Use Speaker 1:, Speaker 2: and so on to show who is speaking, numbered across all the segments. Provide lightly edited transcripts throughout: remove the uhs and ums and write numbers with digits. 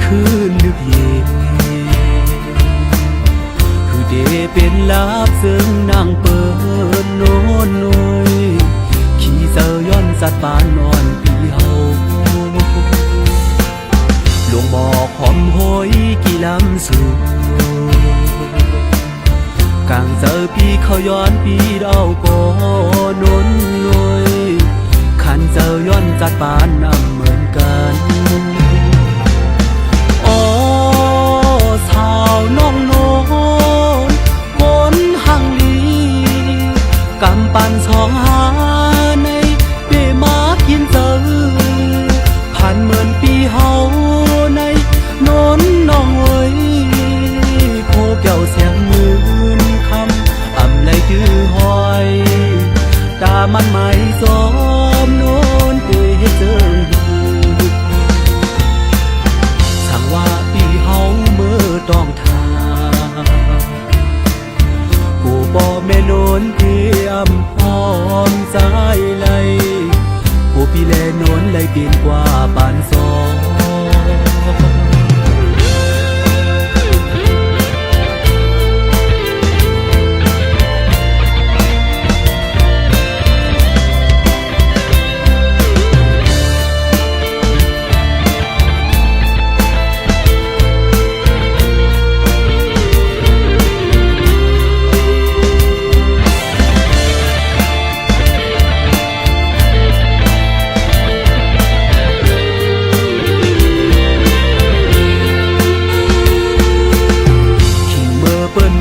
Speaker 1: คืนลึกเย็นคือเดเป็นลาบซึ่งนางเปิดโนนหน่วยขี่เซอย้อนสัตว์ปานนอนปีเฮาหลวงบอกหอมหอยกี่ลำสูกลางเจอปีเขาย้อนปีเราก็นนหน่วยขันเจอย้อนจัดปานนำเหมือนกันสาวน้องโนนคนห่างลีกำปั่นสองหาในเปมากินเจอผ่านเหมือนปีเฮาในโนนน้องเอ้ยโคแก้วเสียงมือคำอ่ำไหลจื้อหอยตามันไม่ซ้อมโนนเตเจอสั่งว่าปีเฮาเมื่อต้องทากูบอกแม่โนนเทียมพร้อมใจไหลกูพี่แลโนนไหลเปลี่ยนกว่าปานซอ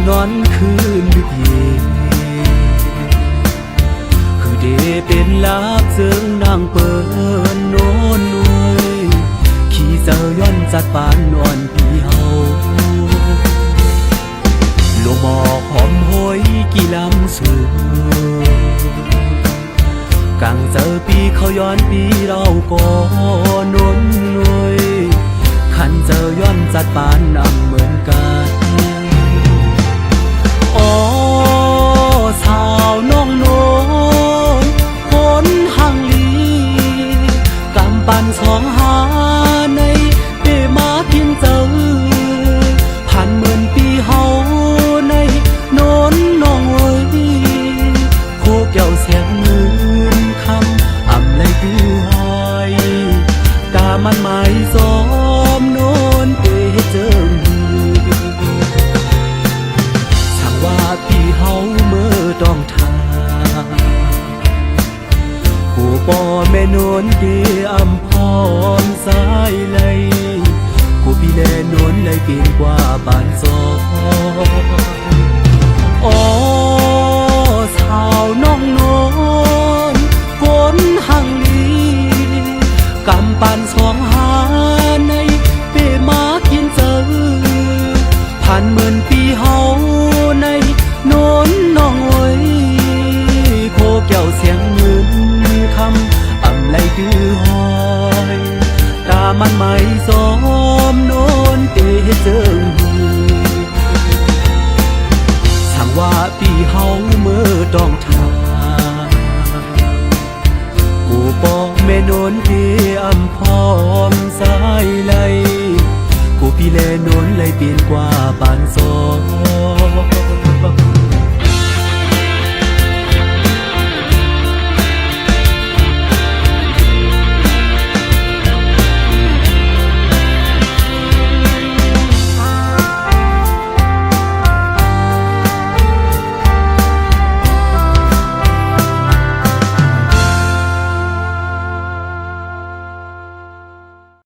Speaker 1: นอนคืนลึกเย็นคือเดเป็นลาบซึ่งนางเปิดโนนหน่วยขี่เจอย้อนจัดปานนอนปีเฮาหลวงบอกหอมหอยกี่ลำสูกลางเจอปีเขาย้อนปีเราก็นนหน่วยขันเจอย้อนจัดปานนำเหมือนกันสาวน้องโนนคนห่างลีกำปั่นสองหาในเปมากินเจอผ่านเหมือนปีเฮาในโนนน้องเอ้ยโคแก้วเสียงมือคำอ่ำไหลจื้อหอยตามันไม่ซ้อมโนนเตเจอพี่เฮาเมื่อต้องทาผู้ป่อแม่นวลเดียมพร้อมสายไหลกูพี่แลนวลไหลเปลี่ยนกว่าปานซอสาวน้องโนนคนห่างลีกำปั่นสองหาในเปมากินเจอผ่านเหมือนปีเฮาในโนนน้องเอ้ยโคแก้วเสียงเงินคำอ่ำไหลดื้อหอยตามันไม่ซ้อมโนนเตเจอสั่งว่าปีเฮาเมื่อต้องทากูบอกแม่โนนเทียมพร้อมสายไหลกูพี่แลโนนไหลเปลี่ยนกว่าปานซอ